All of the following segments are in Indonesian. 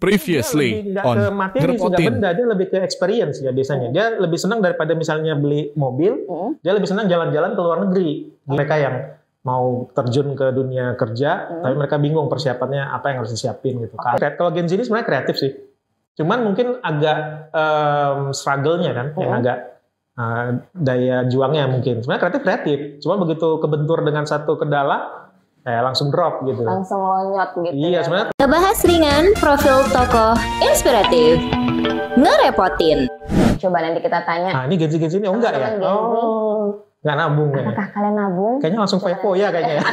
Previously Dia lebih nggak on ke materi sih, nggak Ngerepotin. benda, dia lebih ke experience ya biasanya. Dia lebih senang daripada misalnya beli mobil, dia lebih senang jalan-jalan ke luar negeri. Mereka yang mau terjun ke dunia kerja, tapi mereka bingung persiapannya apa yang harus disiapin gitu. Kalau Gen Z ini sebenarnya kreatif sih, cuman mungkin agak struggle-nya kan, yang agak daya juangnya mungkin. Sebenarnya kreatif, cuma begitu kebentur dengan satu kendala, langsung drop gitu. Langsung lonyot gitu. Iya, sebenarnya Ngebahas ringan, profil tokoh inspiratif, ngerepotin. Coba nanti kita tanya. ini Gen Z ini enggak ya? Teman-teman Gen Z. Oh, nggak nabung ya? Apakah kalian nabung? Kayaknya langsung foya kayaknya ya.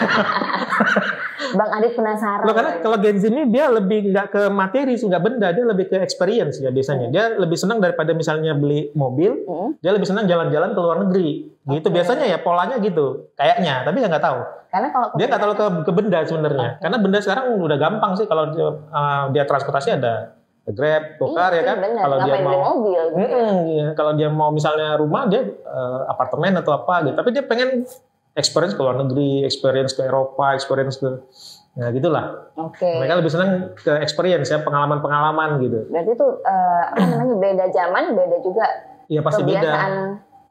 Bang Adit penasaran. Loh, karena kalau Gen Z ini dia lebih nggak ke materi sih, nggak benda, dia lebih ke experience ya biasanya. Dia lebih senang daripada misalnya beli mobil, dia lebih senang jalan-jalan ke luar negeri. Gitu biasanya ya polanya gitu, kayaknya. Tapi nggak tahu. Karena kalau Dia nggak terlalu ke benda sebenarnya. Karena benda sekarang udah gampang sih kalau dia transportasi ada Grab, Gokar ya kan. Bener. Kalau dia Ngapain beli mau mobil gitu. iya. Kalau dia mau misalnya rumah, dia apartemen atau apa gitu. Tapi dia pengen experience ke luar negeri, experience ke Eropa, experience ke gitulah. Oke. Mereka lebih senang ke experience ya, pengalaman-pengalaman gitu. Berarti itu apa namanya, beda zaman, beda juga Iya pasti beda.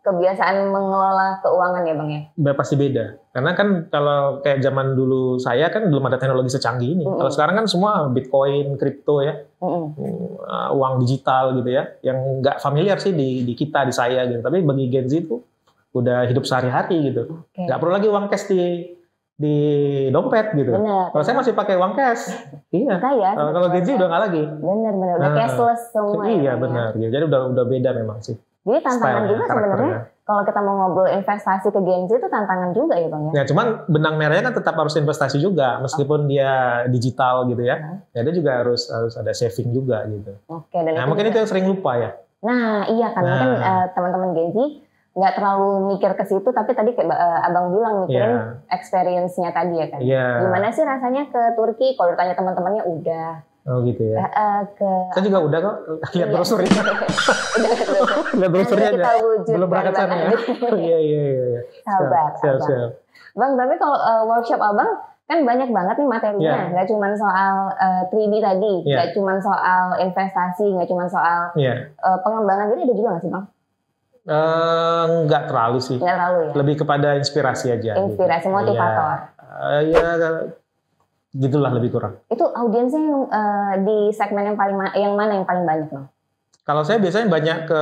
Kebiasaan mengelola keuangan ya Bang ya. Pasti beda. Karena kan kalau kayak zaman dulu saya kan belum ada teknologi secanggih ini. Kalau sekarang kan semua Bitcoin, kripto ya, uang digital gitu ya, yang nggak familiar sih di kita, di saya gitu. Tapi bagi Gen Z itu udah hidup sehari-hari gitu. Nggak perlu lagi uang cash di dompet gitu. Bener. Kalau saya masih pakai uang cash. Iya. Kaya, Kalau Gen Z udah nggak lagi. Bener, udah cashless semua. Iya ya, benar. Ya. Jadi udah beda memang sih. Jadi tantangan Style-nya, juga sebenarnya kalau kita mau ngobrol investasi ke Gen Z itu tantangan juga ya Bang ya. Ya cuman benang merahnya kan tetap harus investasi juga meskipun dia digital gitu ya. Ya dia juga harus ada saving juga gitu. Oke, dan Nah mungkin itu yang sering lupa ya. Nah iya kan mungkin teman-teman Gen Z nggak terlalu mikir ke situ, tapi tadi kayak Abang bilang mikirin experience-nya tadi ya kan. Gimana sih rasanya ke Turki? Kalau ditanya teman-temannya udah. Oh gitu ya. Saya juga udah kok lihat brosurnya. Lihat brosurnya aja. Belum berangkat sana ya. Iya. Sabar. Siap. Bang, tapi kalau workshop Abang kan banyak banget nih materinya. Nggak cuma soal 3D tadi, nggak cuma soal investasi, nggak cuma soal pengembangan diri, ada juga nggak sih Bang? Nggak terlalu sih. Nggak terlalu ya. Lebih kepada inspirasi aja. Inspirasi, motivator. Gitulah lebih kurang. Itu audiensnya yang di segmen yang mana yang paling banyak Bang? Kalau saya biasanya banyak ke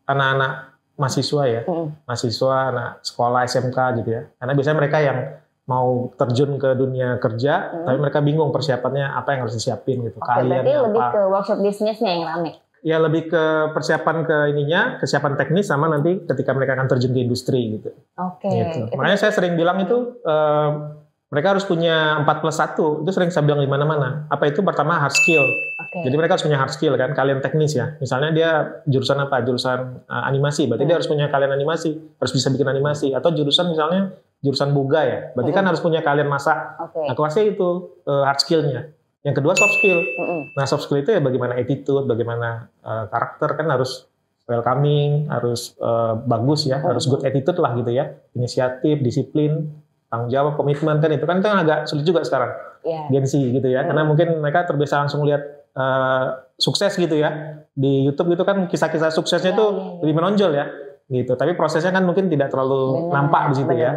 anak-anak mahasiswa ya, mahasiswa, anak sekolah SMK gitu ya. Karena biasanya mereka yang mau terjun ke dunia kerja, tapi mereka bingung persiapannya apa yang harus disiapin gitu. Berarti lebih ke workshop bisnisnya yang rame. Ya lebih ke persiapan kesiapan teknis sama nanti ketika mereka akan terjun ke industri gitu. Oke. Gitu. Makanya saya sering bilang itu mereka harus punya 4+1, itu sering saya bilang di mana-mana. Apa itu? Pertama hard skill. Jadi mereka harus punya hard skill kan, kalian teknis ya. Misalnya dia jurusan apa? Jurusan animasi, berarti dia harus punya kalian animasi, harus bisa bikin animasi. Atau jurusan misalnya jurusan boga ya, berarti kan harus punya kalian masak. Nah kelasnya itu hard skillnya. Yang kedua soft skill. Nah soft skill itu ya bagaimana attitude, bagaimana karakter kan harus welcoming, harus bagus ya, harus good attitude lah gitu ya. Inisiatif, disiplin, tanggung jawab, komitmen kan itu kan agak sulit juga sekarang. Gen Z gitu ya, karena mungkin mereka terbiasa langsung lihat sukses gitu ya. Di YouTube gitu kan kisah-kisah suksesnya tuh lebih menonjol ya. Gitu. Tapi prosesnya kan mungkin tidak terlalu nampak di situ ya.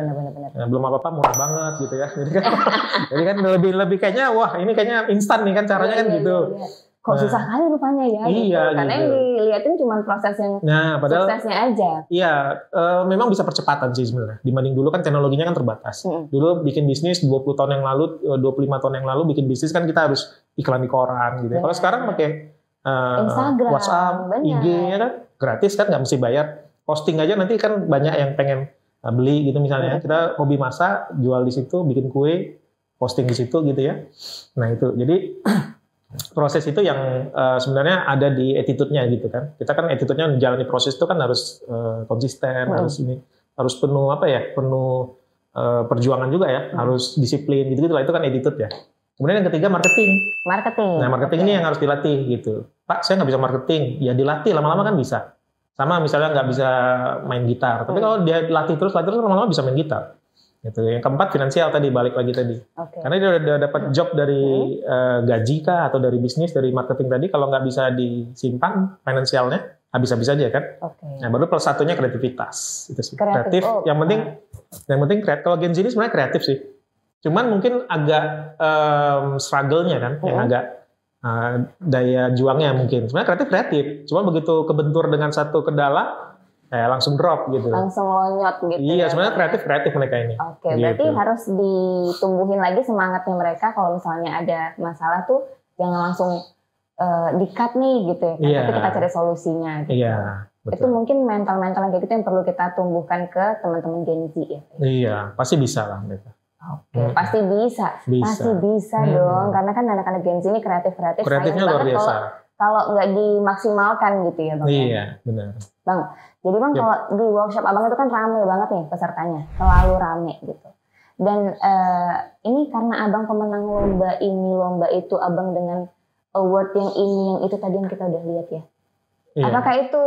Nah, belum apa-apa murah banget gitu ya. Jadi kan lebih kayaknya wah ini kayaknya instan nih kan caranya kan gitu. Kok susah kali rupanya ya. Iya, gitu. Karena yang dilihatin cuma proses yang padahal, suksesnya aja. Iya, memang bisa percepatan sih sebenarnya. Dibanding dulu kan teknologinya kan terbatas. Dulu bikin bisnis 20 tahun yang lalu, 25 tahun yang lalu bikin bisnis kan kita harus iklan di koran gitu. Kalau sekarang pakai Instagram, WhatsApp, IG ya kan gratis kan nggak mesti bayar. Posting aja nanti kan banyak yang pengen beli gitu misalnya. Kita hobi masak, jual di situ, bikin kue, posting di situ gitu ya. Nah itu, jadi proses itu yang sebenarnya ada di attitude-nya gitu kan. Kita kan attitude-nya menjalani proses itu kan harus konsisten, harus penuh penuh perjuangan juga ya, harus disiplin gitu lah, itu kan attitude ya. Kemudian yang ketiga marketing. Nah marketing ini yang harus dilatih gitu. Pak saya nggak bisa marketing, ya dilatih lama-lama kan bisa. Sama misalnya nggak bisa main gitar, tapi kalau dia latih terus lama-lama bisa main gitar. Gitu. Yang keempat finansial tadi, balik lagi tadi. Karena dia udah dapat job dari gaji kah atau dari bisnis, dari marketing tadi, kalau nggak bisa disimpan finansialnya, habis-habis aja kan. Nah, baru plus satunya kreativitas. Itu sih. Kreatif. Yang penting kreatif. Kalau Gen Z ini sebenarnya kreatif sih. Cuman mungkin agak struggle-nya kan, yang agak daya juangnya mungkin. Sebenarnya kreatif. Cuma begitu kebentur dengan satu kendala, langsung drop gitu. Langsung lonyot gitu. Iya, sebenarnya kreatif mereka ini. Berarti harus ditumbuhin lagi semangatnya mereka kalau misalnya ada masalah tuh jangan langsung di-cut nih gitu ya. Tapi kita cari solusinya gitu. Iya, betul. Itu mungkin mental-mental kayak gitu yang perlu kita tumbuhkan ke teman-teman Gen Z ya. Iya, pasti bisa lah mereka. Pasti bisa. Pasti bisa dong, karena kan anak-anak Gen Z ini kreatif-kreatif. Kreatifnya luar biasa. Kalau nggak dimaksimalkan gitu ya Bang. Iya, benar. Bang, jadi Bang kalau di workshop Abang itu kan rame banget nih pesertanya, selalu rame gitu. Dan ini karena Abang pemenang lomba itu, Abang dengan award yang ini, yang itu tadi yang kita udah lihat ya. Iya. Apakah itu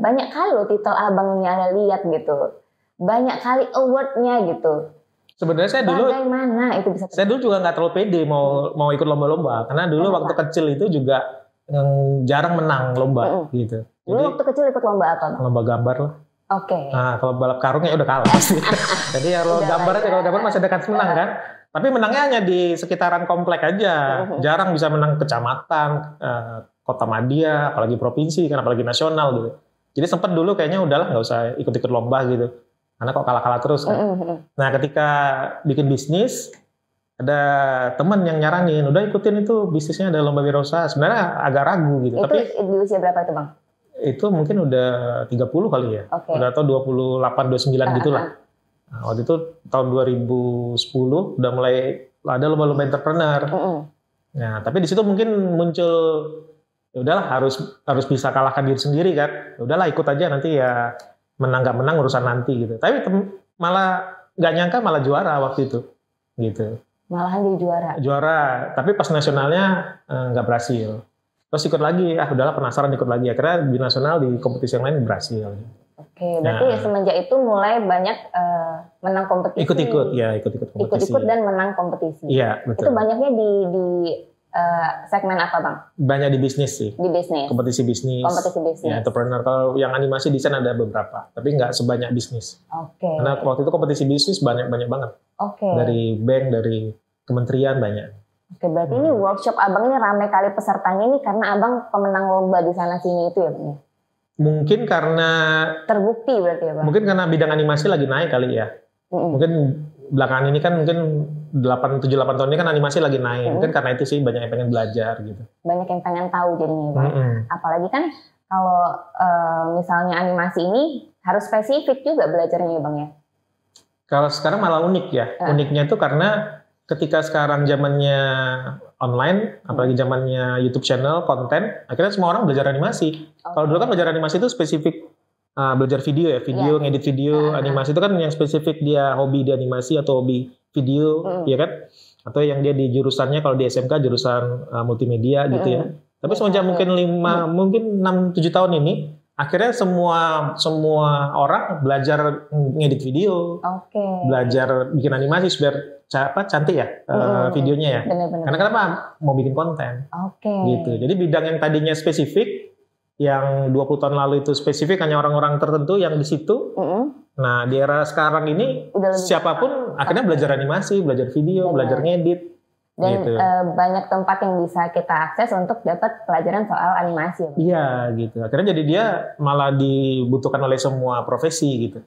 banyak kali loh titel Abang ini Anda lihat gitu. Banyak kali awardnya gitu. Sebenarnya saya dulu bagaimana itu bisa terjadi? Saya dulu juga nggak terlalu pede mau ikut lomba-lomba karena dulu waktu kecil itu juga jarang menang lomba gitu. Dulu waktu kecil ikut lomba apa, Bang? Lomba gambar lah. Nah, kalau balap karungnya udah kalah pasti. Jadi kalau gambar masih dekat menang kan. Tapi menangnya hanya di sekitaran komplek aja. Jarang bisa menang kecamatan, kota madya, apalagi provinsi kan, apalagi nasional gitu. Jadi sempat dulu kayaknya udahlah nggak usah ikut-ikut lomba gitu. Karena kok kalah-kalah terus kan. Nah, ketika bikin bisnis, ada teman yang nyaranin, udah ikutin itu bisnisnya ada lomba wirausaha. Sebenarnya agak ragu gitu. Itu tapi di usia berapa itu, Bang? Itu mungkin udah 30 kali ya. Udah atau 28, 29 gitu lah. Nah, waktu itu tahun 2010 udah mulai ada lomba-lomba entrepreneur. Nah, tapi di situ mungkin muncul, ya udahlah harus bisa kalahkan diri sendiri kan. Ya udahlah ikut aja, nanti ya menang gak menang urusan nanti gitu. Tapi malah nggak nyangka malah juara waktu itu gitu. Malahan jadi juara. Tapi pas nasionalnya nggak berhasil. Terus ikut lagi, udahlah penasaran ikut lagi. Akhirnya di nasional, di kompetisi yang lain berhasil. Berarti semenjak itu mulai banyak menang kompetisi. Ikut-ikut kompetisi. Ikut-ikut dan menang kompetisi. Iya, betul. Itu banyaknya di segmen apa, Bang? Banyak di bisnis sih. Di bisnis. Kompetisi bisnis. Ya, entrepreneur. Kalau yang animasi desain ada beberapa, tapi nggak sebanyak bisnis. Karena waktu itu kompetisi bisnis banyak banget. Dari bank, dari kementerian banyak. Berarti ini workshop Abang ini ramai kali pesertanya ini karena Abang pemenang lomba di sana sini itu ya, Bang? Mungkin karena terbukti berarti ya, Bang? Mungkin karena bidang animasi lagi naik kali ya. Mungkin belakangan ini kan mungkin 7-8 tahun ini kan animasi lagi naik. Mungkin karena itu sih banyak yang pengen belajar gitu. Banyak yang pengen tahu jadinya, Bang. Apalagi kan kalau misalnya animasi ini harus spesifik juga belajarnya, Bang ya. Kalau sekarang malah unik ya. Uniknya itu karena ketika sekarang zamannya online, apalagi zamannya YouTube channel, konten, akhirnya semua orang belajar animasi. Kalau dulu kan belajar animasi itu spesifik belajar video ya, ngedit video, animasi itu kan yang spesifik dia hobi di animasi atau hobi video, ya kan? Atau yang dia di jurusannya, kalau di SMK jurusan multimedia gitu ya. Tapi semenjak mungkin 6-7 tahun ini, akhirnya semua orang belajar ngedit video, belajar bikin animasi biar cantik ya videonya ya. Bener. Karena kenapa? Mau bikin konten. Gitu. Jadi bidang yang tadinya spesifik, yang 20 tahun lalu itu spesifik hanya orang-orang tertentu yang di situ. Nah, di era sekarang ini siapapun akhirnya belajar animasi, belajar video, belajar ngedit. Dan gitu. Banyak tempat yang bisa kita akses untuk dapat pelajaran soal animasi. Iya, gitu. Akhirnya jadi dia malah dibutuhkan oleh semua profesi gitu.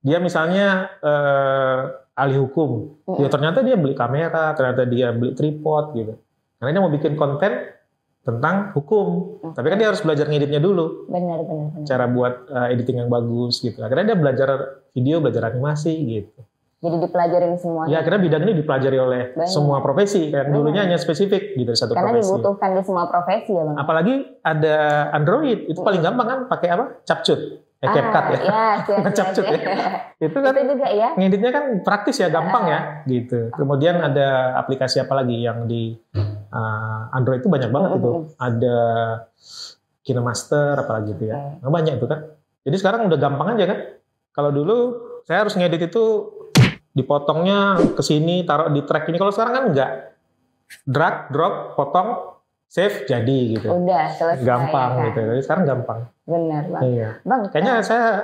Dia misalnya ahli hukum, ya ternyata dia beli kamera, ternyata dia beli tripod gitu. Karena dia mau bikin konten tentang hukum, tapi kan dia harus belajar ngeditnya dulu. Benar. Cara buat editing yang bagus gitu. Akhirnya dia belajar video, belajar animasi gitu. Jadi dipelajarin semuanya. Ya, akhirnya bidang ini dipelajari oleh semua profesi. Yang dulunya hanya spesifik gitu satu profesi. Karena dibutuhkan di semua profesi ya, Bang. Apalagi ada Android, itu paling gampang kan pakai apa? CapCut. CapCut ya. CapCut ya. Itu kan itu juga ya. Ngeditnya kan praktis ya, gampang ya gitu. Kemudian ada aplikasi apa lagi yang di Android itu banyak banget itu. Ada KineMaster apalagi gitu ya. Nah, banyak itu kan. Jadi sekarang udah gampang aja kan. Kalau dulu saya harus ngedit itu dipotongnya ke sini, taruh di track ini. Kalau sekarang kan enggak. Drag, drop, potong, save, jadi gitu. Udah selesai. Gampang ya, kan? gitu. Jadi sekarang gampang. Benar, Bang. Iya. Bang, kayaknya saya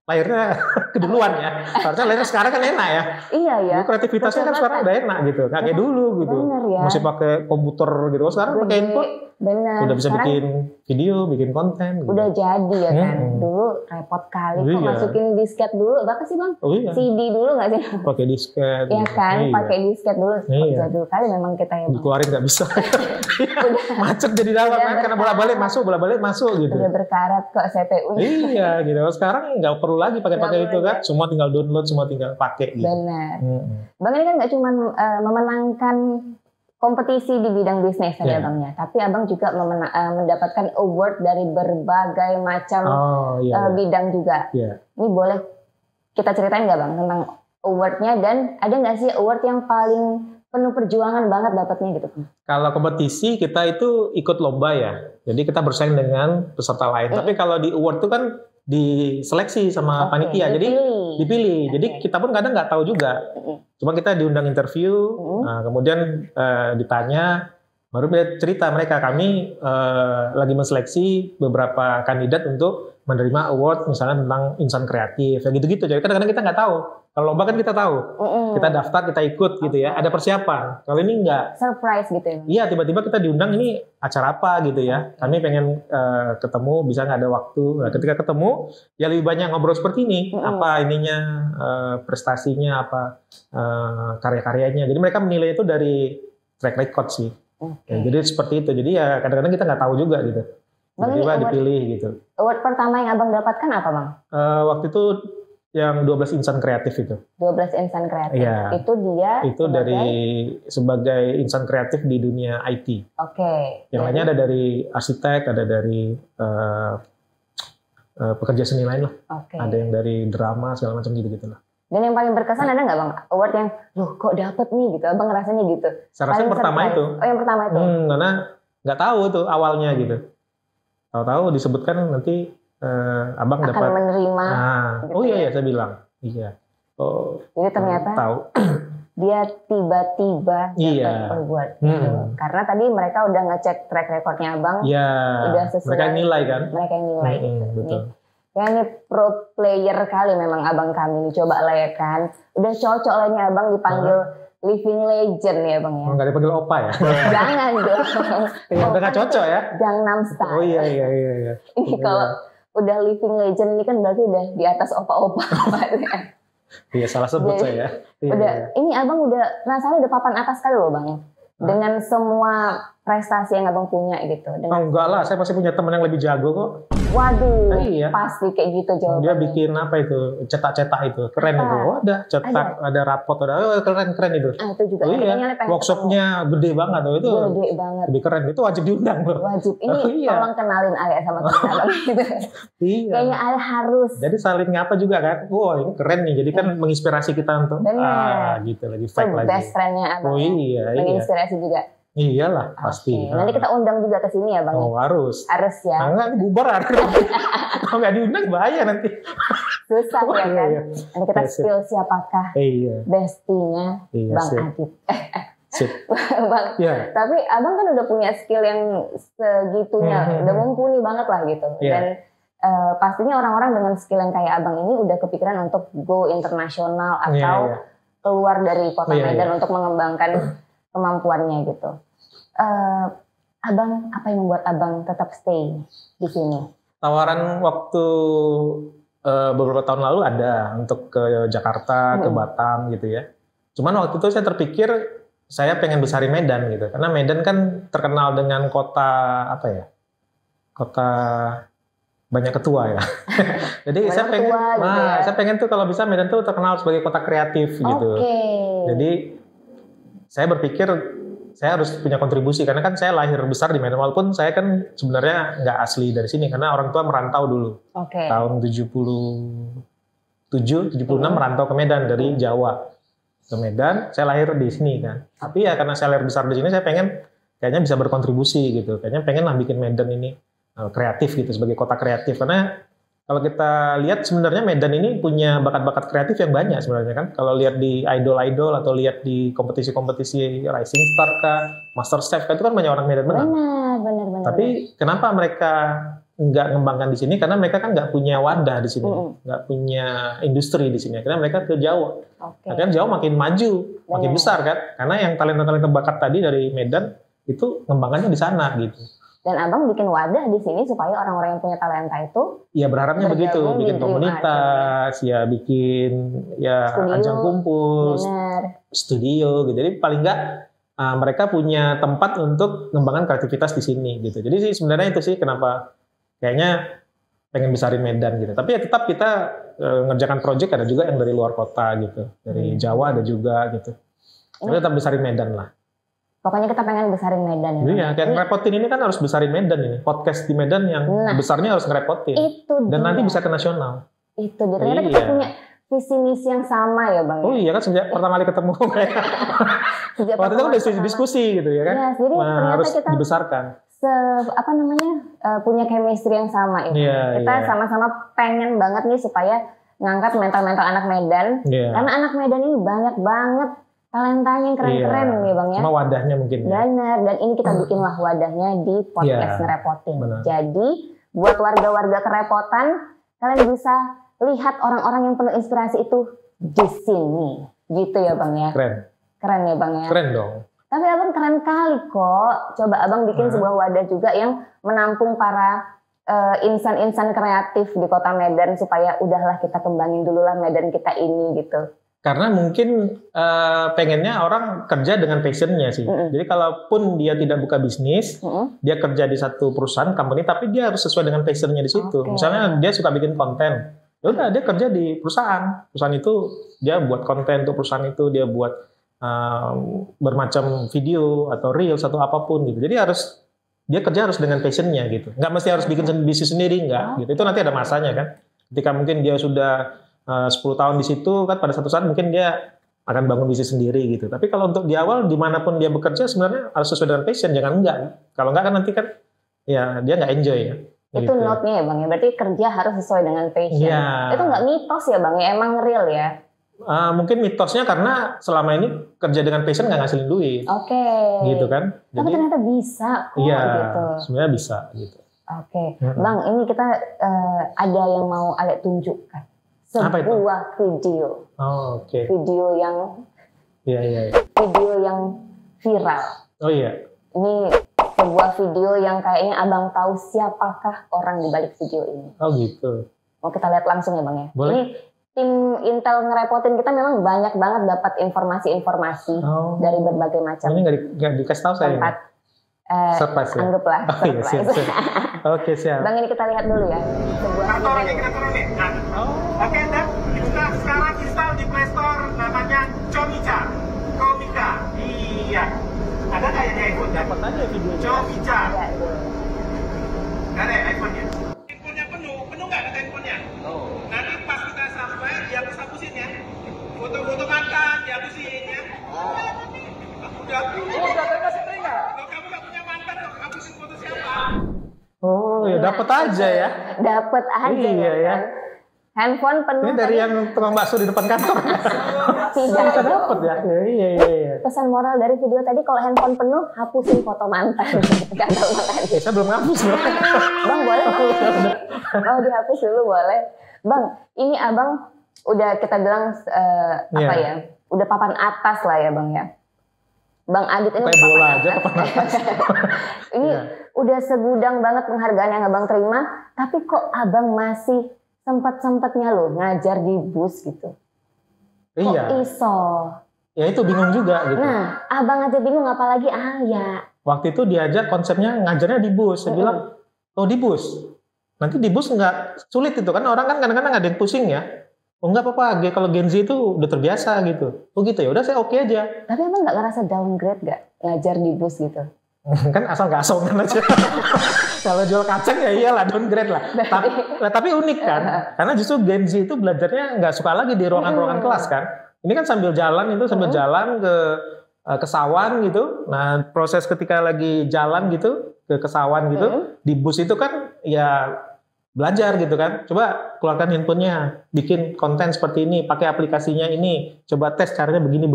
lahirnya keduluan ya. Harusnya lahirnya sekarang kan enak ya. Iya ya. Kreativitasnya kan sekarang udah enak gitu. Nggak kayak dulu gitu. Bener ya. Masih pakai komputer gitu. Sekarang pakai handphone. Bener. Udah bisa sekarang bikin video, bikin konten. Gitu. Udah jadi ya kan. Dulu repot kali kok masukin disket dulu. Apa sih Bang? CD dulu nggak sih? Pakai disket. Iya kan. Pakai disket dulu. Jadul kali memang kita ya. Dikeluarin nggak bisa. Macet jadi dalam kan. Karena bolak-balik masuk gitu. Udah berkarat kok CPU-nya. Iya gitu. Sekarang nggak perlu lagi pakai itu kan. Semua tinggal download, semua tinggal pakai gitu. Benar. Bang ini kan nggak cuma memenangkan kompetisi di bidang bisnis ya Bangnya, tapi Abang juga mendapatkan award dari berbagai macam bidang juga. Ini boleh kita ceritain nggak Bang tentang awardnya, dan ada nggak sih award yang paling penuh perjuangan banget dapatnya gitu? Kalau kompetisi kita itu ikut lomba ya, jadi kita bersaing dengan peserta lain. Tapi kalau di award itu kan diseleksi sama panitia, jadi dipilih. Jadi kita pun kadang nggak tahu juga. Cuma kita diundang interview, kemudian ditanya, baru dia cerita mereka kami lagi menseleksi beberapa kandidat untuk menerima award misalnya tentang insan kreatif, ya gitu-gitu. Jadi kadang-kadang kita nggak tahu. Kalau lomba kan kita tahu, kita daftar, kita ikut gitu ya. Ada persiapan. Kalau ini nggak. Surprise gitu ya? Iya, tiba-tiba kita diundang, ini acara apa gitu ya. Kami pengen ketemu, bisa nggak ada waktu. Nah, ketika ketemu, ya lebih banyak ngobrol seperti ini. Apa ininya, prestasinya, apa karya-karyanya. Jadi mereka menilai itu dari track record sih. Ya, jadi seperti itu. Jadi ya kadang-kadang kita nggak tahu juga gitu. Tiba-tiba dipilih gitu. Award pertama yang Abang dapatkan apa Bang? Waktu itu yang 12 insan kreatif itu. 12 insan kreatif. Iya. Itu dia sebagai insan kreatif di dunia IT. Oke. Yang lainnya ada dari arsitek, ada dari pekerja seni lain lah. Ada yang dari drama segala macam gitu lah. Dan yang paling berkesan ada nggak Bang? Award yang loh kok dapet nih gitu. Abang rasanya gitu. Saya rasa yang pertama itu. Oh yang pertama itu. Karena nggak tahu tuh awalnya gitu. Tahu-tahu disebutkan nanti Abang akan dapat menerima. Gitu iya saya bilang. Iya. Jadi ternyata tahu. Dia tiba-tiba dapat award. Gitu. Karena tadi mereka udah ngecek track recordnya Abang. Iya. Udah sesuai. Mereka nilai kan. Mereka nilai. Gitu. Betul. Ini pro player kali memang Abang kami nih, coba lah ya kan. Udah cocok lah nih Abang dipanggil living legend ya Bang ya. Enggak dipanggil opa ya? Jangan dong. Udah gak cocok ya? Gangnam Style. Oh iya. Ini kalau udah living legend ini kan berarti udah di atas opa-opa. Iya salah sebut saya. Ini Abang udah rasanya udah papan atas kali loh Bang. Dengan semua prestasi yang Abang punya gitu. Enggak lah, saya masih punya teman yang lebih jago kok. Waduh, pasti kayak gitu jawabannya. Dia bikin apa itu, cetak-cetak itu, keren itu. Oh, ada rapot, keren itu. Itu juga. Workshopnya gede banget tuh itu. Gede banget. Lebih keren itu, wajib diundang loh. Wajib. Ini tolong kenalin Ale sama teman-teman gitu. Iya. Kayaknya Ale harus. Jadi saling ngapa juga kan. Wah ini keren nih. Jadi kan menginspirasi kita untuk gitu lagi fight lagi. Best friend-nya Abang. Oh iya. Menginspirasi juga. Iyalah pasti. Nanti kita undang juga ke sini ya Bang. Oh harus. Harus ya. Enggak bubar. Kalau nggak diundang bahaya nanti. Susah ya kan. Nanti kita spill siapakah bestinya Bang Adit. Sip. Bang. Tapi Abang kan udah punya skill yang segitunya, udah mumpuni banget lah gitu. Dan pastinya orang-orang dengan skill yang kayak Abang ini udah kepikiran untuk go internasional atau keluar dari kota Medan untuk mengembangkan kemampuannya gitu. Abang, apa yang membuat Abang tetap stay di sini? Tawaran waktu beberapa tahun lalu ada untuk ke Jakarta, ke Batam gitu ya. Cuman waktu itu saya terpikir saya pengen besarin Medan gitu. Karena Medan kan terkenal dengan kota apa ya? Kota banyak ketua ya. Jadi saya pengen gitu ya? Saya pengen tuh kalau bisa Medan tuh terkenal sebagai kota kreatif gitu. Jadi saya berpikir saya harus punya kontribusi karena kan saya lahir besar di Medan, walaupun saya kan sebenarnya nggak asli dari sini karena orang tua merantau dulu. Tahun 76 merantau ke Medan dari Jawa ke Medan. Saya lahir di sini kan. Tapi ya karena saya lahir besar di sini, saya pengen kayaknya bisa berkontribusi gitu. Kayaknya pengen lah bikin Medan ini kreatif gitu sebagai kota kreatif karena kalau kita lihat sebenarnya Medan ini punya bakat-bakat kreatif yang banyak sebenarnya kan. Kalau lihat di idol-idol atau lihat di kompetisi-kompetisi Rising Star kah, Master Chef kah, itu kan banyak orang Medan menang. Benar. Tapi kenapa mereka nggak ngembangkan di sini? Karena mereka kan nggak punya wadah di sini, nggak punya industri di sini. Karena mereka ke Jawa. Akhirnya Jawa makin maju, makin besar kan. Karena yang talenta-talenta bakat tadi dari Medan itu ngembangkannya di sana gitu. Dan abang bikin wadah di sini supaya orang-orang yang punya talenta itu ya berharapnya begitu, bikin komunitas, ya bikin ya studio, ajang kumpul, studio gitu. Jadi paling nggak mereka punya tempat untuk mengembangkan kreativitas di sini gitu. Jadi sih sebenarnya itu sih kenapa kayaknya pengen besarin Medan gitu. Tapi ya tetap kita ngerjakan project ada juga yang dari luar kota gitu, dari Jawa ada juga gitu. Tapi tetap besarin Medan lah. Pokoknya kita pengen besarin Medan ya. Iya, kayak ngerepotin ini kan harus besarin Medan ini. Podcast di Medan yang besarnya harus ngerepotin. Dan nanti bisa ke nasional. Itu dia. Ternyata kita punya visi misi yang sama ya Bang. Oh iya kan sejak pertama kali ketemu waktu itu udah diskusi gitu ya kan. Iya, jadi harus kita dibesarkan. Punya chemistry yang sama itu. Kita sama-sama pengen banget nih supaya ngangkat mental-mental anak Medan. Karena anak Medan ini banyak banget talentanya yang keren-keren nih Bang ya. Cuma wadahnya mungkin. Benar, dan ini kita bikinlah wadahnya di podcast Ngerepotin. Jadi buat warga-warga kerepotan, kalian bisa lihat orang-orang yang penuh inspirasi itu di sini. Gitu ya Bang ya. Keren ya Bang ya. Keren dong. Tapi abang keren kali kok. Coba abang bikin sebuah wadah juga yang menampung para insan-insan kreatif di kota Medan supaya udahlah kita kembangin dulu lah Medan kita ini gitu. Karena mungkin pengennya orang kerja dengan passionnya sih. Jadi kalaupun dia tidak buka bisnis, dia kerja di satu perusahaan, company, tapi dia harus sesuai dengan passionnya di situ. Misalnya dia suka bikin konten, ya udah dia kerja di perusahaan. Perusahaan itu dia buat konten untuk perusahaan itu, dia buat bermacam video atau reels atau apapun gitu. Jadi dia kerja harus dengan passionnya gitu. Nggak mesti harus bikin bisnis sendiri, nggak gitu. Itu nanti ada masanya kan. Ketika mungkin dia sudah 10 tahun di situ kan pada satu saat mungkin dia akan bangun bisnis sendiri gitu. Tapi kalau untuk di awal dimanapun dia bekerja sebenarnya harus sesuai dengan passion, jangan enggak. Kalau enggak kan nanti kan ya dia nggak enjoy ya. Itu gitu. Note-nya ya Bang ya, berarti kerja harus sesuai dengan passion. Itu nggak mitos ya Bang ya, emang real ya? Mungkin mitosnya karena selama ini kerja dengan passion nggak ngasilin duit. Gitu kan. Tapi ternyata bisa kok gitu. Sebenarnya bisa gitu. Bang ini kita ada yang mau Alek tunjukkan. Sebuah video. Video yang video yang viral. Ini sebuah video yang kayaknya abang tahu siapakah orang di balik video ini. Gitu. Mau kita lihat langsung ya Bang ya. Boleh. Ini tim Intel Ngerepotin kita memang banyak banget dapat informasi-informasi dari berbagai macam. Ini nggak dikasih tahu saya. Surprise ya? Anggaplah surprise. Siap. Bang ini kita lihat dulu ya. Sebuah dan dibuka sekarang install di Play Store namanya Comika. Iya. Ada nggak yang iPhone? Dapat aja videonya. Comika. Nggak ada iPhone-nya. Handphonenya penuh nggak ada handphonenya? Nanti pas kita sampai dihapus-hapusin ya. Foto-foto mantan dihapusin ya. Udah terima setengah. Kalau kamu nggak punya mantan, hapusin foto siapa? Ya dapat aja ya. Dapat aja ya. Handphone penuh. Ini dari yang tukang bakso di depan kantor. Tidak dapat ya. Iya. Pesan moral dari video tadi, kalau handphone penuh, hapusin foto mantan. Saya belum ngapus loh. Bang boleh? Oh dihapus dulu boleh. Bang, ini abang udah kita bilang udah papan atas lah ya Bang ya. Bang Adit ini kayak bola aja papan atas. Ini udah segudang banget penghargaan yang abang terima, tapi kok abang masih sempat-sempatnya loh ngajar di bus gitu. Kok iso? Ya itu bingung juga gitu. Nah, abang aja bingung apalagi Alia. Waktu itu diajak konsepnya ngajarnya di bus. Saya bilang, di bus. Nanti di bus nggak sulit itu kan, orang kan kadang-kadang ada yang pusing ya. Enggak apa-apa, kalau Gen Z itu udah terbiasa gitu. Gitu ya, udah saya oke aja. Tapi emang nggak ngerasa downgrade nggak ngajar di bus gitu? Kan asal nggak asongan aja. Kalau jual kacang ya iyalah downgrade lah. Tapi unik kan, karena justru Gen Z itu belajarnya nggak suka lagi di ruangan-ruangan kelas kan. Ini kan sambil jalan jalan ke Sawan gitu. Nah proses ketika lagi jalan gitu ke Sawan gitu di bus itu kan ya belajar gitu kan. Coba keluarkan handphonenya, bikin konten seperti ini, pakai aplikasinya ini, coba tes caranya begini.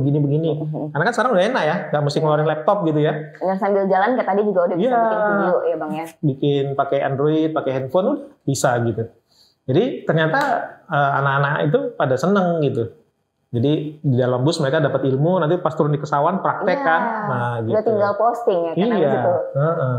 Karena kan sekarang udah enak ya, nggak mesti ngeluarin laptop gitu ya. Dan sambil jalan kayak tadi juga udah bisa bikin video ya Bang ya. Bikin pakai Android, pakai handphone udah bisa gitu. Jadi ternyata anak-anak itu pada seneng gitu. Jadi di dalam bus mereka dapat ilmu, nanti pas turun di kesawan praktek kan. Nah, gitu. Udah tinggal posting ya kan gitu.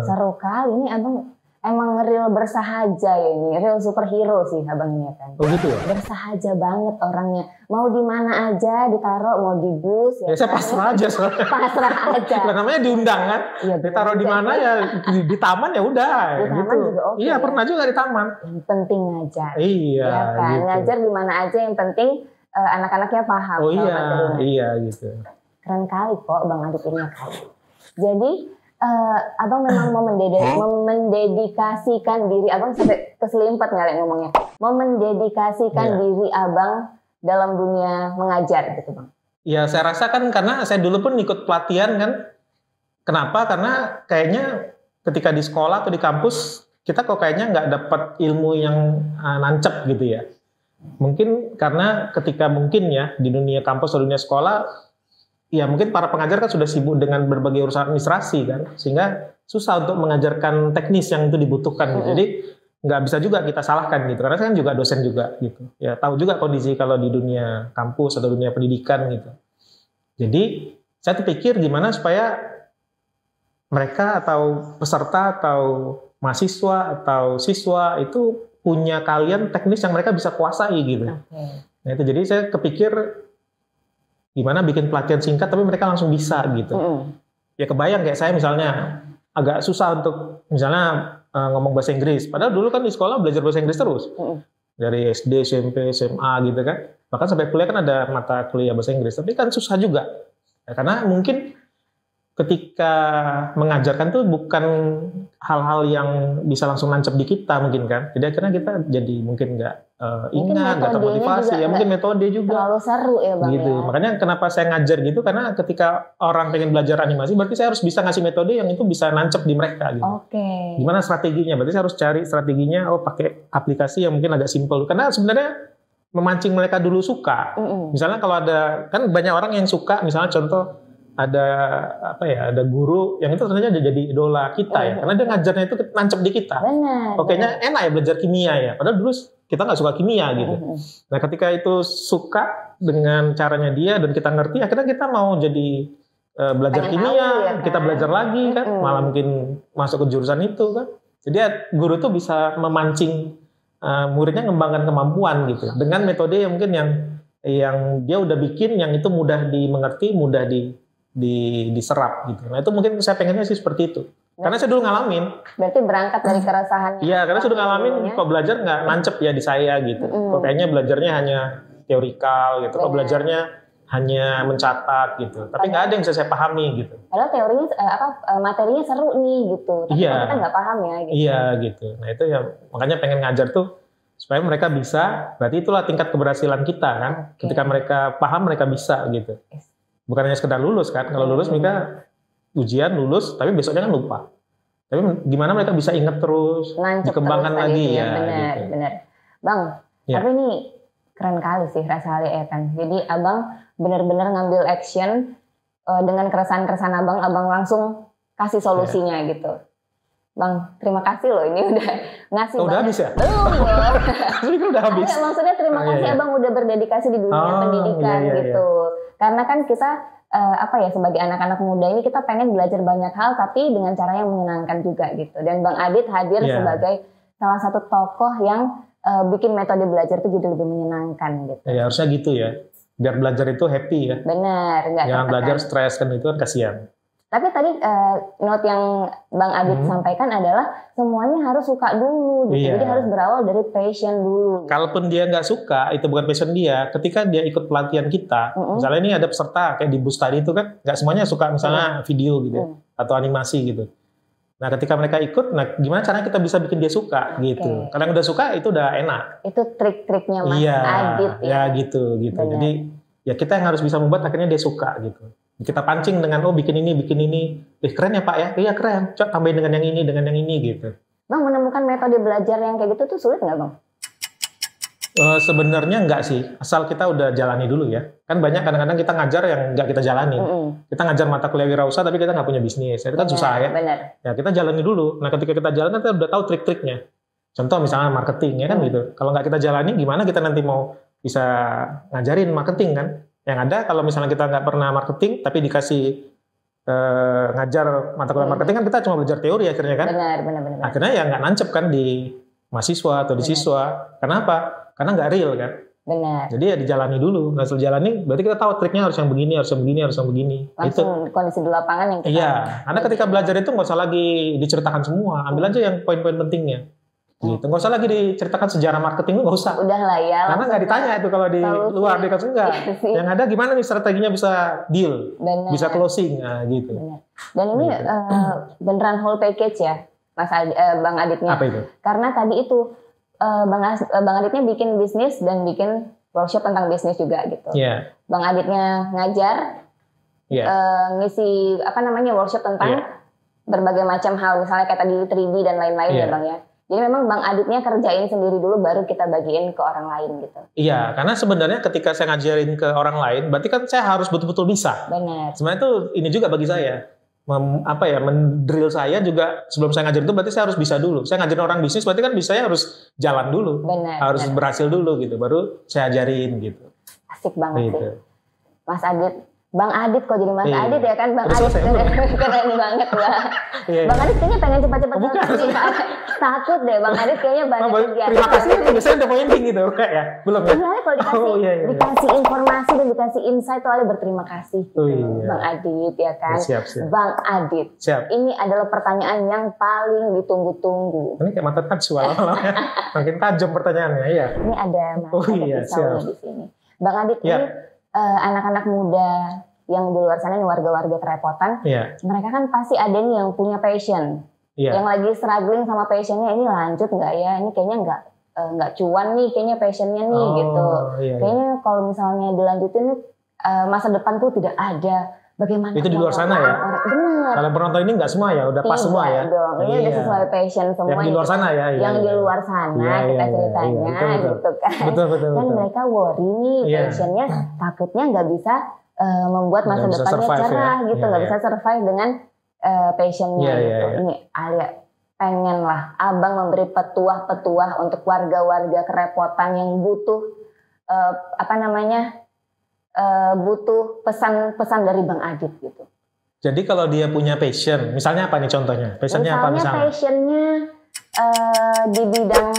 Seru kali ini Abang. Emang real bersahaja ya ini, real superhero sih abangnya kan. Oh gitu ya? Bersahaja banget orangnya. Mau di mana aja ditaruh, mau di bus ya. Saya kan? Pasrah aja soalnya. Pasrah aja. Nah, namanya diundang kan. Iya, ditaruh di mana ya di taman ya udah. Di taman gitu. juga oke. Iya, pernah juga di taman. Yang penting ngajar. Iya. Ya kan, gitu. ngajar di mana aja yang penting anak-anaknya paham. Oh iya gitu. Keren kali kok Bang Adit ini kali. Jadi Abang memang mau mendedikasikan diri Abang sampai keselimpat nggak ngomongnya. Mau mendedikasikan diri Abang dalam dunia mengajar gitu Bang. Ya saya rasa kan karena saya dulu pun ikut pelatihan kan. Kenapa? Karena kayaknya ketika di sekolah atau di kampus kita kok kayaknya nggak dapat ilmu yang nancep gitu ya. Mungkin karena ketika mungkin ya di dunia kampus atau dunia sekolah ya mungkin para pengajar kan sudah sibuk dengan berbagai urusan administrasi kan, sehingga susah untuk mengajarkan teknis yang itu dibutuhkan gitu. Jadi nggak bisa juga kita salahkan gitu, karena saya kan juga dosen juga gitu. Ya tahu juga kondisi kalau di dunia kampus atau dunia pendidikan gitu. Jadi saya terpikir gimana supaya mereka atau peserta atau mahasiswa atau siswa itu punya kalian teknis yang mereka bisa kuasai gitu. Nah itu jadi saya kepikir gimana bikin pelatihan singkat tapi mereka langsung bisa gitu. Ya kebayang kayak saya misalnya agak susah untuk misalnya ngomong bahasa Inggris. Padahal dulu kan di sekolah belajar bahasa Inggris terus. Dari SD, SMP, SMA gitu kan. Bahkan sampai kuliah kan ada mata kuliah bahasa Inggris. Tapi kan susah juga. Ya, karena mungkin ketika mengajarkan tuh bukan hal-hal yang bisa langsung nancep di kita mungkin kan. Jadi akhirnya kita jadi mungkin nggak ingat, nggak termotivasi. Ya mungkin metode juga. Terlalu seru ya Bang gitu. ya. Makanya kenapa saya ngajar gitu, karena ketika orang pengen belajar animasi, berarti saya harus bisa ngasih metode yang itu bisa nancep di mereka gitu. Gimana strateginya? Berarti saya harus cari strateginya, pakai aplikasi yang mungkin agak simpel. Karena sebenarnya memancing mereka dulu suka. Misalnya kalau ada, kan banyak orang yang suka, misalnya contoh, ada guru yang itu ternyata jadi idola kita ya, karena dia ngajarnya itu nancep di kita. Kayaknya enak ya belajar kimia ya, padahal dulu kita nggak suka kimia gitu. Nah ketika itu suka dengan caranya dia dan kita ngerti, akhirnya kita mau jadi belajar kimia, ya kan? Kita belajar lagi kan, malah mungkin masuk ke jurusan itu kan. Jadi guru tuh bisa memancing muridnya ngembangkan kemampuan gitu, dengan metode yang mungkin yang dia udah bikin, yang itu mudah dimengerti, mudah diserap gitu. Nah itu mungkin saya pengennya sih seperti itu. Karena saya dulu ngalamin. Berarti berangkat dari keresahannya. Iya, karena saya dulu ngalamin kok belajar nggak nancep ya di saya gitu. Kok kayaknya belajarnya hanya teorikal gitu. Kok belajarnya hanya mencatat gitu. Tapi nggak ada yang bisa saya pahami gitu. Padahal teorinya materinya seru nih gitu. Tapi kita nggak paham ya gitu. Iya gitu. Nah itu ya makanya pengen ngajar tuh supaya mereka bisa. Berarti itulah tingkat keberhasilan kita kan. Ketika mereka paham, mereka bisa gitu. Bukan hanya sekedar lulus kan. Kalau lulus mereka ujian lulus, tapi besoknya kan lupa. Tapi gimana mereka bisa ingat terus, dikembangkan lagi ya. Benar. Bang, tapi ini keren kali sih rasanya ya kan. Jadi Abang benar-benar ngambil action dengan keresahan-keresahan Abang langsung kasih solusinya gitu. Bang, terima kasih loh ini udah ngasih. Udah habis ya? Belum. Udah habis. Maksudnya terima kasih Abang udah berdedikasi di dunia pendidikan gitu. Karena kan kita sebagai anak-anak muda ini kita pengen belajar banyak hal tapi dengan cara yang menyenangkan juga gitu. Dan Bang Adit hadir sebagai salah satu tokoh yang bikin metode belajar itu jadi lebih menyenangkan gitu. Ya harusnya gitu ya. Biar belajar itu happy ya. Benar, jangan belajar stres kan, itu kan kasihan. Tapi tadi note yang Bang Adit sampaikan adalah semuanya harus suka dulu gitu. Jadi harus berawal dari passion dulu. Kalaupun dia nggak suka, itu bukan passion dia. Ketika dia ikut pelatihan kita, misalnya ini ada peserta kayak di bus tadi itu kan, nggak semuanya suka misalnya video gitu atau animasi gitu. Nah ketika mereka ikut, nah gimana caranya kita bisa bikin dia suka gitu. Kalau yang udah suka itu udah enak. Itu trik-triknya Mas Adit ya. Ya gitu. Benar. Jadi ya kita yang harus bisa membuat akhirnya dia suka gitu. Kita pancing dengan bikin ini, keren ya Pak ya, iya keren. Coba tambahin dengan yang ini gitu. Bang menemukan atau dia belajar yang kayak gitu tuh sulit nggak Bang? Sebenarnya enggak sih, asal kita udah jalani dulu ya. Kan banyak kadang-kadang kita ngajar yang enggak kita jalani. Kita ngajar mata kuliah wirausaha tapi kita nggak punya bisnis. Itu kan susah ya. Bener. Ya kita jalani dulu. Nah ketika kita jalani kita udah tahu trik-triknya. Contoh misalnya marketing ya kan gitu. Kalau nggak kita jalani gimana kita nanti mau bisa ngajarin marketing kan? Yang ada kalau misalnya kita nggak pernah marketing tapi dikasih ngajar mata kuliah marketing kan kita cuma belajar teori akhirnya kan? Benar. Akhirnya ya nggak nancep kan di mahasiswa atau di siswa. Kenapa? Karena nggak real kan. Benar. Jadi ya dijalani dulu. Nah setelah jalani berarti kita tahu triknya harus yang begini, harus yang begini, harus yang begini. Langsung itu kondisi di lapangan yang kita... Iya, karena ketika belajar itu nggak usah lagi diceritakan semua. Ambil aja yang poin-poin pentingnya. Gitu. Nggak usah lagi diceritakan sejarah marketing, nggak usah. Udah lah ya. Karena nggak ditanya itu kalau di luar di kelas enggak. Yang ada gimana nih strateginya bisa deal, bisa closing, nah gitu. Benar. Dan ini beneran whole package ya, Bang Aditnya. Apa itu? Karena tadi itu Bang Aditnya bikin bisnis dan bikin workshop tentang bisnis juga gitu. Yeah. Bang Aditnya ngajar, ngisi workshop tentang berbagai macam hal, misalnya kayak tadi 3D dan lain-lain ya Bang ya. Jadi memang Bang Aditnya kerjain sendiri dulu baru kita bagiin ke orang lain gitu. Iya, karena sebenarnya ketika saya ngajarin ke orang lain, berarti kan saya harus betul-betul bisa. Benar. Sebenarnya itu ini juga bagi saya. Mendrill saya juga sebelum saya ngajarin itu berarti saya harus bisa dulu. Saya ngajarin orang bisnis berarti kan bisanya harus jalan dulu. Harus berhasil dulu gitu, baru saya ajarin gitu. Asik banget gitu. sih. Mas Adit. Bang Adit kok jadi Mas Adit ya kan? Bang Adit keren banget Bang. Bang Adit kayaknya pengen cepat-cepat takut deh Bang Adit kayaknya banyak kegiatan. Terima kasih biasanya udah pointing gitu ya. Belum ya? Kalau dikasih informasi dan dikasih insight tuh ada berterima kasih gitu. Bang Adit ya kan? Siap. Bang Adit. Siap. Ini adalah pertanyaan yang paling ditunggu-tunggu. Ini kayak mata tajam ya. Makin tajam pertanyaannya ya. Ini ada pisaunya di sini. Bang Adit ini anak-anak muda yang di luar sana, yang warga-warga kerepotan, mereka kan pasti ada nih yang punya passion, yang lagi struggling sama passionnya, ini lanjut nggak ya? Ini kayaknya nggak cuan nih, kayaknya passionnya nih gitu. Kayaknya kalau misalnya dilanjutin masa depan tuh tidak ada. Bagaimana? Itu di luar sana ya? Benar. Kalau penonton ini nggak semua ya, udah pas semua ya? Dong. Ini udah sesuai passion semua. Yang di luar sana ya? Yang di luar sana kita ceritanya gitu kan. Betul. Kan mereka worry nih passionnya, takutnya nggak bisa membuat masa depannya cerah gitu, nggak bisa survive dengan passionnya gitu. Ini Alia pengen lah Abang memberi petuah-petuah untuk warga-warga kerepotan yang butuh butuh pesan-pesan dari Bang Adit gitu. Jadi kalau dia punya passion, misalnya apa nih contohnya? Passionnya apa misalnya? Passionnya di bidang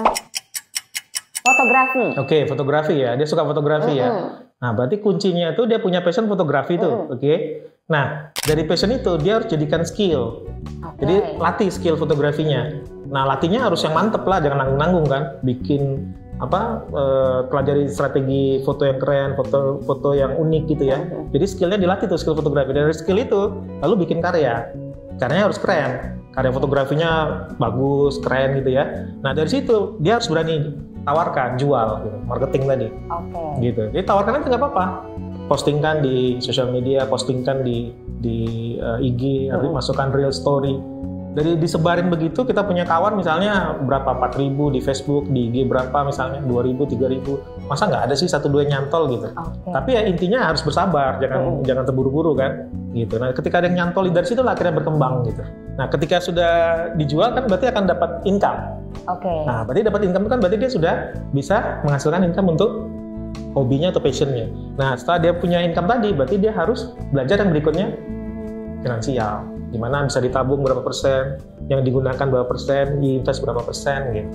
fotografi. Oke, fotografi ya. Dia suka fotografi ya. Nah, berarti kuncinya itu dia punya passion fotografi tuh. Oke. Nah, dari passion itu dia harus jadikan skill. Jadi latih skill fotografinya. Nah, latihnya harus yang mantep lah, jangan nanggung-nanggung kan. Bikin pelajari strategi foto yang keren, foto yang unik gitu ya. Jadi skillnya dilatih tuh, skill fotografi. Dari skill itu lalu bikin karya. Karyanya harus keren. Karya fotografinya bagus, keren gitu ya. Nah dari situ dia harus berani tawarkan, jual, gitu, marketing tadi. Gitu. Jadi tawarkan aja nggak apa-apa. Postingkan di sosial media, postingkan di IG, masukkan real story. Dari disebarin begitu, kita punya kawan misalnya berapa, 4.000 di Facebook, di IG berapa misalnya, 2.000, 3.000. Masa nggak ada sih 1-2 nyantol gitu. Tapi ya intinya harus bersabar, jangan terburu-buru kan. Gitu. Nah ketika ada yang nyantol dari situ akhirnya berkembang gitu. Nah ketika sudah dijual kan berarti akan dapat income. Nah berarti dapat income itu kan berarti dia sudah bisa menghasilkan income untuk hobinya atau passionnya. Nah setelah dia punya income tadi, berarti dia harus belajar yang berikutnya, finansial. Gimana bisa ditabung berapa persen, yang digunakan berapa persen, diinvest berapa persen gitu.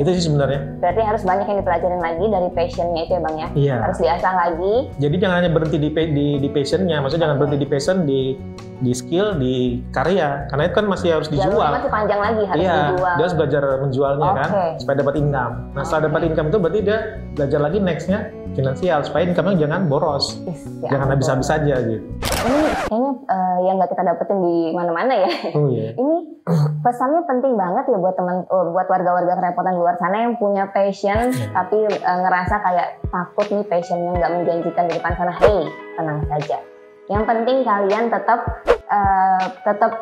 Itu sih sebenarnya. Berarti harus banyak yang dipelajarin lagi dari passionnya itu ya Bang ya? Iya. Harus diasah lagi. Jadi jangan hanya berhenti di passionnya, maksudnya jangan berhenti di passion, di skill, di karya. Karena itu kan masih harus dijual. Jalurnya masih panjang lagi, harus dijual. Dia harus belajar menjualnya kan, supaya dapat income. Nah setelah dapat income itu berarti dia belajar lagi nextnya finansial, supaya income-nya jangan boros. Jangan habis-habis aja gitu. Ini kayaknya yang nggak kita dapetin di mana-mana ya. Ini pesannya penting banget ya buat warga-warga kerepotan di luar sana yang punya passion tapi ngerasa kayak takut nih passionnya nggak menjanjikan di depan sana. Hey, tenang saja. Yang penting kalian tetap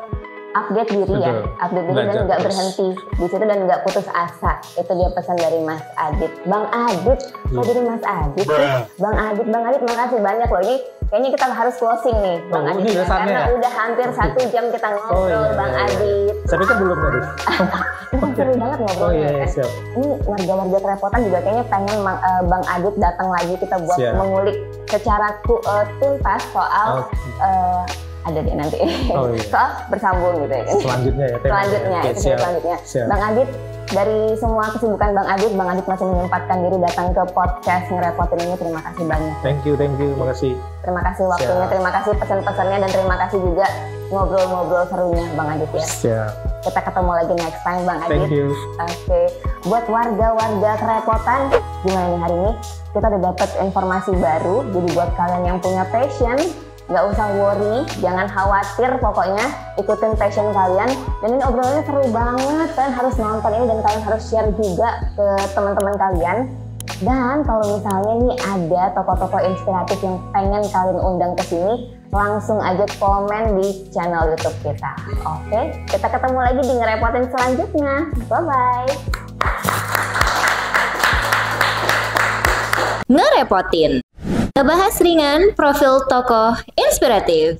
update diri ya, update diri dan nggak berhenti di situ dan nggak putus asa. Itu dia pesan dari Mas Adit. Bang Adit, kok jadi Mas Adit sih? Bang Adit, makasih banyak loh. Ini kayaknya kita harus closing nih, Bang Adit. Karena udah hampir 1 jam kita ngobrol, Bang Adit. Saya pikir belum tadi. Ini seru banget ngobrolnya kan. Ini warga-warga kerepotan juga kayaknya pengen Bang Adit datang lagi kita buat mengulik secara tuntas soal ada dia nanti soal bersambung gitu ya kan. Selanjutnya ya. Selanjutnya. Bang Adit, dari semua kesibukan Bang Adit masih menyempatkan diri datang ke podcast Ngerepotin ini. Terima kasih banyak. Thank you, makasih. Terima kasih waktunya, terima kasih pesan-pesannya, dan terima kasih juga ngobrol-ngobrol serunya Bang Adit ya. Siap. Kita ketemu lagi next time Bang Adit. Thank you. Oke. Buat warga-warga kerepotan, gimana nih hari ini? Kita udah dapat informasi baru. Jadi buat kalian yang punya passion, nggak usah worry, jangan khawatir, pokoknya ikutin passion kalian. Dan ini obrolannya seru banget, kalian harus nonton ini dan kalian harus share juga ke teman-teman kalian. Dan kalau misalnya nih ada tokoh-tokoh inspiratif yang pengen kalian undang ke sini, langsung aja komen di channel YouTube kita. Oke, kita ketemu lagi di Ngerepotin selanjutnya. Bye-bye. Ngerepotin. Ngebahas ringan profil tokoh inspiratif.